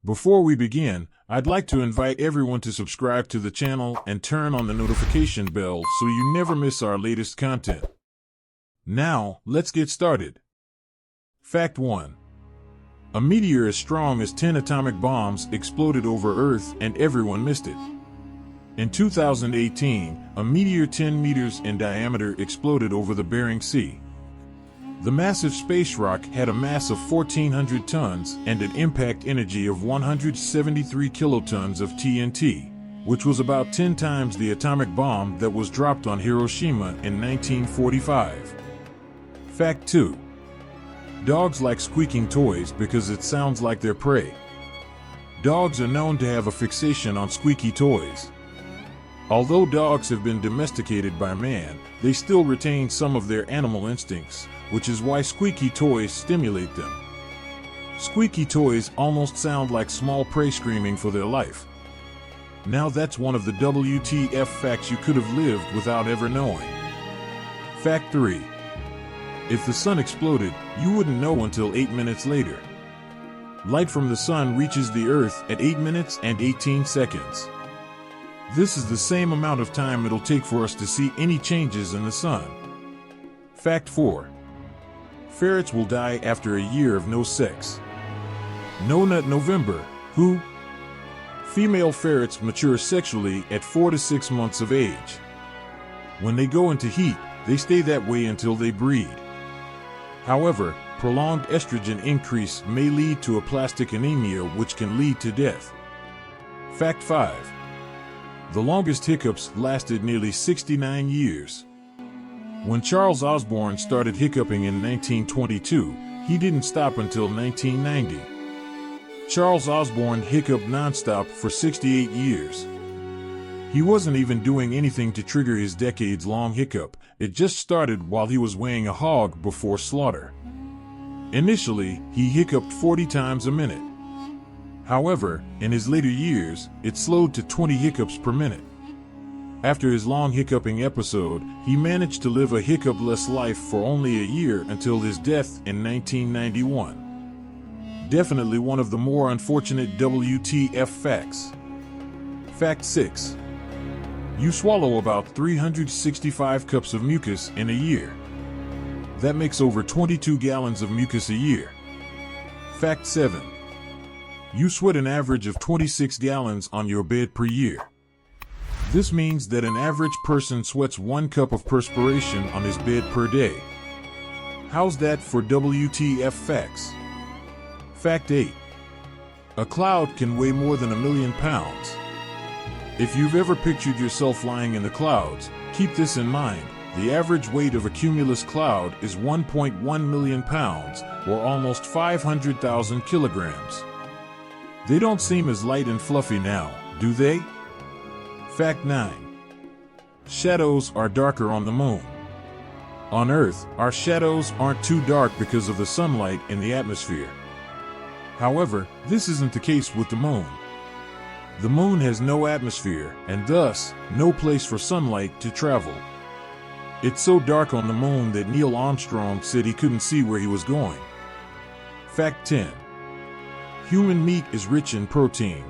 Before we begin, I'd like to invite everyone to subscribe to the channel and turn on the notification bell so you never miss our latest content. Now, let's get started. Fact 1. A meteor as strong as 10 atomic bombs exploded over Earth and everyone missed it. In 2018, a meteor 10 meters in diameter exploded over the Bering Sea. The massive space rock had a mass of 1,400 tons and an impact energy of 173 kilotons of TNT, which was about 10 times the atomic bomb that was dropped on Hiroshima in 1945. Fact 2. Dogs like squeaking toys because it sounds like their prey. Dogs are known to have a fixation on squeaky toys. Although dogs have been domesticated by man, they still retain some of their animal instincts, which is why squeaky toys stimulate them. Squeaky toys almost sound like small prey screaming for their life. Now that's one of the WTF facts you could have lived without ever knowing. Fact 3. If the sun exploded, you wouldn't know until 8 minutes later. Light from the sun reaches the earth at 8 minutes and 18 seconds. This is the same amount of time it'll take for us to see any changes in the sun. Fact 4. Ferrets will die after a year of no sex. No Nut November, who? Female ferrets mature sexually at 4 to 6 months of age. When they go into heat, they stay that way until they breed. However, prolonged estrogen increase may lead to aplastic anemia, which can lead to death. Fact 5. The longest hiccups lasted nearly 69 years. When Charles Osborne started hiccuping in 1922, he didn't stop until 1990. Charles Osborne hiccuped nonstop for 68 years. He wasn't even doing anything to trigger his decades-long hiccup. It just started while he was weighing a hog before slaughter. Initially, he hiccuped 40 times a minute. However, in his later years, it slowed to 20 hiccups per minute. After his long hiccuping episode, he managed to live a hiccup-less life for only a year until his death in 1991. Definitely one of the more unfortunate WTF facts. Fact 6. You swallow about 365 cups of mucus in a year. That makes over 22 gallons of mucus a year. Fact 7. You sweat an average of 26 gallons on your bed per year. This means that an average person sweats 1 cup of perspiration on his bed per day. How's that for WTF facts? Fact 8. A cloud can weigh more than 1,000,000 pounds. If you've ever pictured yourself lying in the clouds, keep this in mind. The average weight of a cumulus cloud is 1.1 million pounds, or almost 500,000 kilograms. They don't seem as light and fluffy now, do they? Fact 9. Shadows are darker on the moon. On Earth, our shadows aren't too dark because of the sunlight in the atmosphere. However, this isn't the case with the moon. The moon has no atmosphere, and thus, no place for sunlight to travel. It's so dark on the moon that Neil Armstrong said he couldn't see where he was going. Fact 10. Human meat is rich in protein.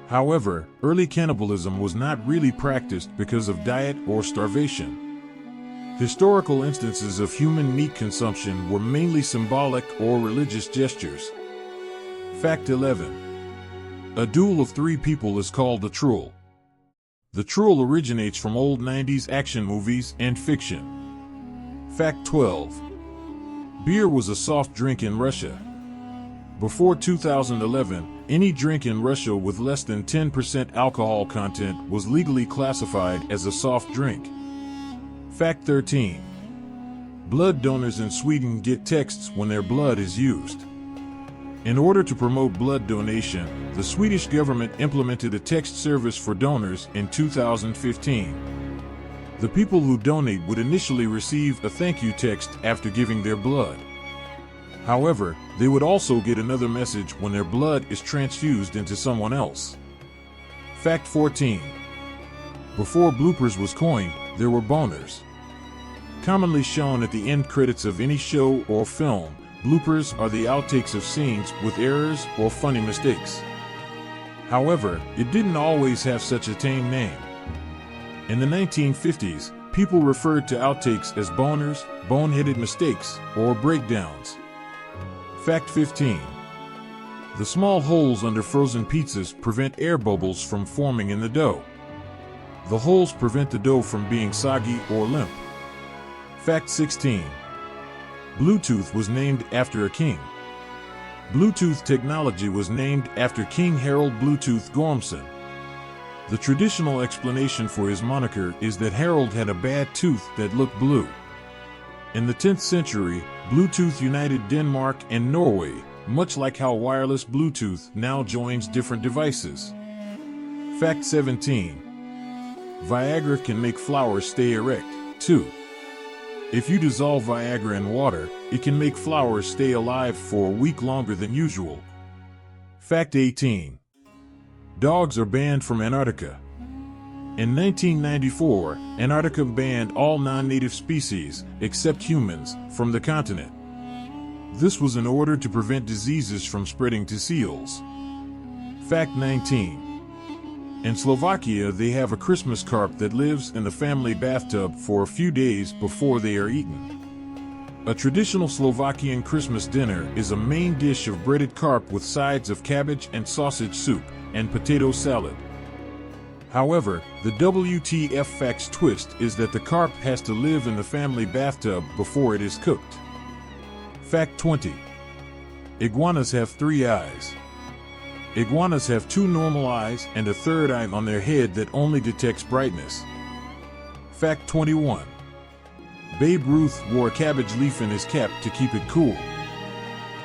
However, early cannibalism was not really practiced because of diet or starvation. Historical instances of human meat consumption were mainly symbolic or religious gestures. Fact 11. A duel of 3 people is called a truel. The truel originates from old 90s action movies and fiction. Fact 12. Beer was a soft drink in Russia. Before 2011, any drink in Russia with less than 10% alcohol content was legally classified as a soft drink. Fact 13. Blood donors in Sweden get texts when their blood is used. In order to promote blood donation, the Swedish government implemented a text service for donors in 2015. The people who donate would initially receive a thank you text after giving their blood. However, they would also get another message when their blood is transfused into someone else. Fact 14. Before bloopers was coined, there were boners. Commonly shown at the end credits of any show or film, bloopers are the outtakes of scenes with errors or funny mistakes. However, it didn't always have such a tame name. In the 1950s, people referred to outtakes as boners, boneheaded mistakes, or breakdowns. Fact 15. The small holes under frozen pizzas prevent air bubbles from forming in the dough. The holes prevent the dough from being soggy or limp. Fact 16. Bluetooth was named after a king. Bluetooth technology was named after King Harold Bluetooth Gormson. The traditional explanation for his moniker is that Harold had a bad tooth that looked blue. In the 10th century, Bluetooth united Denmark and Norway, much like how wireless Bluetooth now joins different devices. Fact 17. Viagra can make flowers stay erect, too. If you dissolve Viagra in water, it can make flowers stay alive for a week longer than usual. Fact 18. Dogs are banned from Antarctica. In 1994, Antarctica banned all non-native species, except humans, from the continent. This was in order to prevent diseases from spreading to seals. Fact 19. In Slovakia, they have a Christmas carp that lives in the family bathtub for a few days before they are eaten. A traditional Slovakian Christmas dinner is a main dish of breaded carp with sides of cabbage and sausage soup, and potato salad. However, the WTF facts twist is that the carp has to live in the family bathtub before it is cooked. Fact 20. Iguanas have 3 eyes. Iguanas have 2 normal eyes and a third eye on their head that only detects brightness. Fact 21. Babe Ruth wore a cabbage leaf in his cap to keep it cool.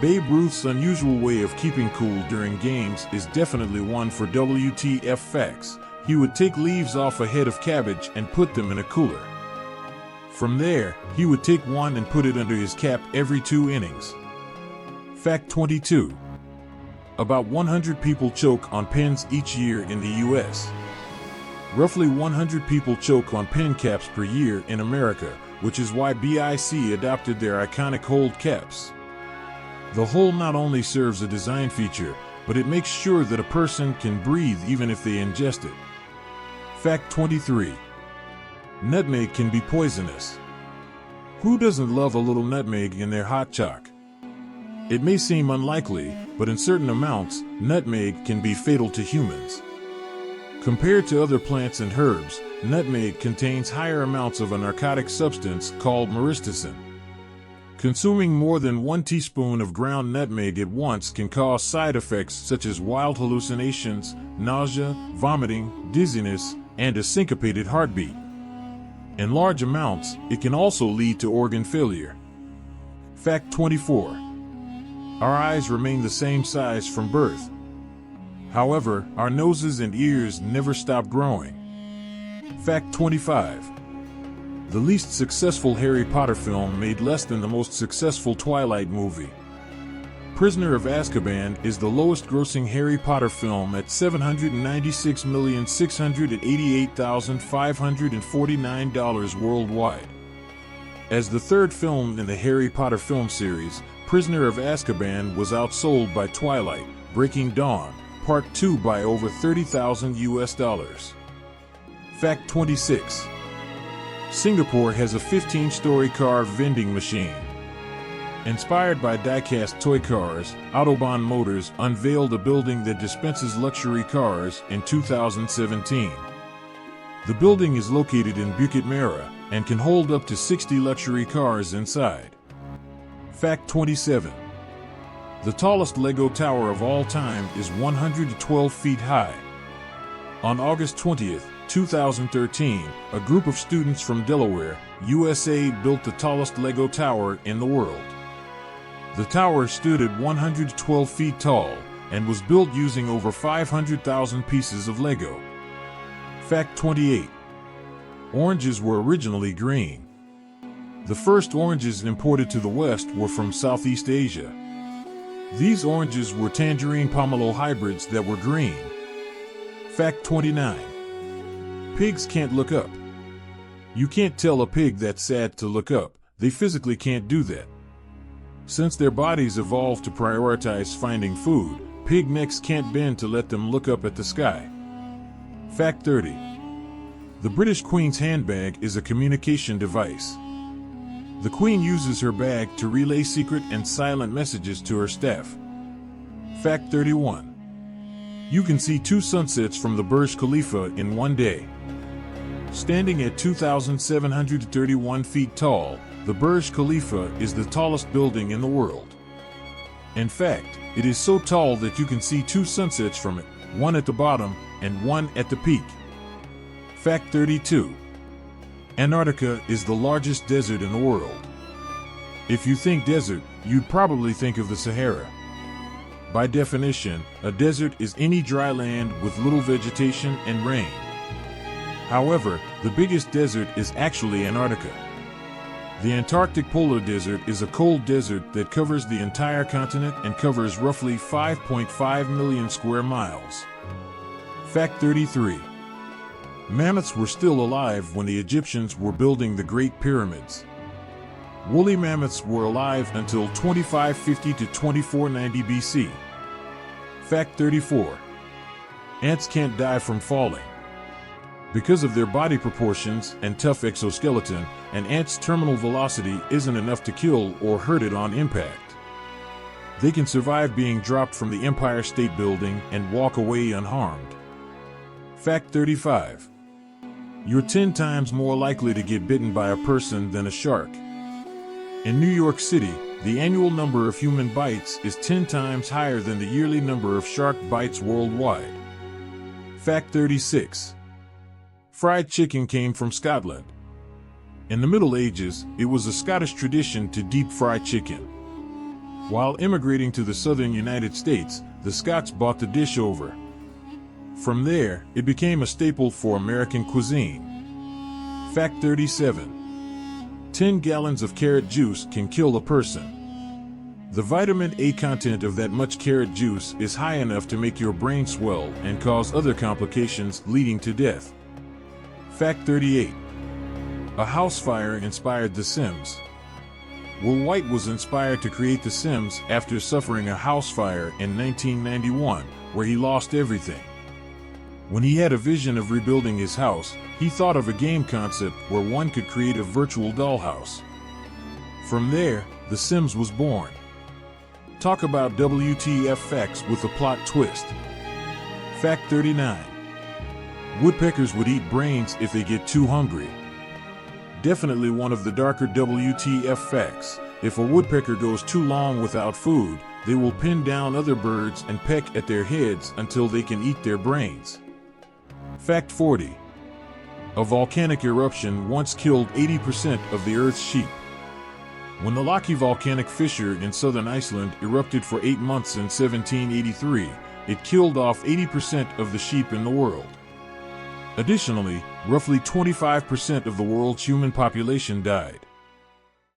Babe Ruth's unusual way of keeping cool during games is definitely one for WTF facts. He would take leaves off a head of cabbage and put them in a cooler. From there, he would take one and put it under his cap every 2 innings. Fact 22. About 100 people choke on pens each year in the U.S. Roughly 100 people choke on pen caps per year in America, which is why BIC adopted their iconic hold caps. The hole not only serves a design feature, but it makes sure that a person can breathe even if they ingest it. Fact 23. Nutmeg can be poisonous. Who doesn't love a little nutmeg in their hot choc? It may seem unlikely, but in certain amounts, nutmeg can be fatal to humans. Compared to other plants and herbs, nutmeg contains higher amounts of a narcotic substance called myristicin. Consuming more than 1 teaspoon of ground nutmeg at once can cause side effects such as wild hallucinations, nausea, vomiting, dizziness, and a syncopated heartbeat. In large amounts, it can also lead to organ failure. Fact 24. Our eyes remain the same size from birth. However, our noses and ears never stop growing. Fact 25. The least successful Harry Potter film made less than the most successful Twilight movie. Prisoner of Azkaban is the lowest-grossing Harry Potter film at $796,688,549 worldwide. As the third film in the Harry Potter film series, Prisoner of Azkaban was outsold by Twilight, Breaking Dawn, Part 2 by over $30,000. Fact 26. Singapore has a 15-story car vending machine. Inspired by die-cast toy cars, Autobahn Motors unveiled a building that dispenses luxury cars in 2017. The building is located in Bukit Merah and can hold up to 60 luxury cars inside. Fact 27. The tallest Lego tower of all time is 112 feet high. On August 20th, 2013, a group of students from Delaware, USA built the tallest Lego tower in the world. The tower stood at 112 feet tall and was built using over 500,000 pieces of Lego. Fact 28. Oranges were originally green. The first oranges imported to the West were from Southeast Asia. These oranges were tangerine pomelo hybrids that were green. Fact 29. Pigs can't look up. You can't tell a pig that's sad to look up. They physically can't do that. Since their bodies evolved to prioritize finding food, pig necks can't bend to let them look up at the sky. Fact 30. The British Queen's handbag is a communication device. The Queen uses her bag to relay secret and silent messages to her staff. Fact 31. You can see 2 sunsets from the Burj Khalifa in one day. Standing at 2,731 feet tall, the Burj Khalifa is the tallest building in the world. In fact, it is so tall that you can see 2 sunsets from it, one at the bottom and one at the peak. Fact 32. Antarctica is the largest desert in the world. If you think desert, you'd probably think of the Sahara. By definition, a desert is any dry land with little vegetation and rain. However, the biggest desert is actually Antarctica. The Antarctic Polar Desert is a cold desert that covers the entire continent and covers roughly 5.5 million square miles. Fact 33. Mammoths were still alive when the Egyptians were building the Great Pyramids. Woolly mammoths were alive until 2550 to 2490 BC. Fact 34. Ants can't die from falling. Because of their body proportions and tough exoskeleton, an ant's terminal velocity isn't enough to kill or hurt it on impact. They can survive being dropped from the Empire State Building and walk away unharmed. Fact 35. You're 10 times more likely to get bitten by a person than a shark. In New York City, the annual number of human bites is 10 times higher than the yearly number of shark bites worldwide. Fact 36. Fried chicken came from Scotland. In the Middle Ages, it was a Scottish tradition to deep fry chicken. While immigrating to the southern United States, the Scots brought the dish over. From there, it became a staple for American cuisine. Fact 37. 10 gallons of carrot juice can kill a person. The vitamin A content of that much carrot juice is high enough to make your brain swell and cause other complications leading to death. Fact 38. A house fire inspired The Sims. Will White was inspired to create The Sims after suffering a house fire in 1991, where he lost everything. When he had a vision of rebuilding his house, he thought of a game concept where one could create a virtual dollhouse. From there, The Sims was born. Talk about WTF facts with a plot twist. Fact 39. Woodpeckers would eat brains if they get too hungry. Definitely one of the darker WTF facts. If a woodpecker goes too long without food, they will pin down other birds and peck at their heads until they can eat their brains. Fact 40. A volcanic eruption once killed 80% of the Earth's sheep. When the Loki volcanic fissure in southern Iceland erupted for 8 months in 1783, it killed off 80% of the sheep in the world. Additionally, roughly 25% of the world's human population died.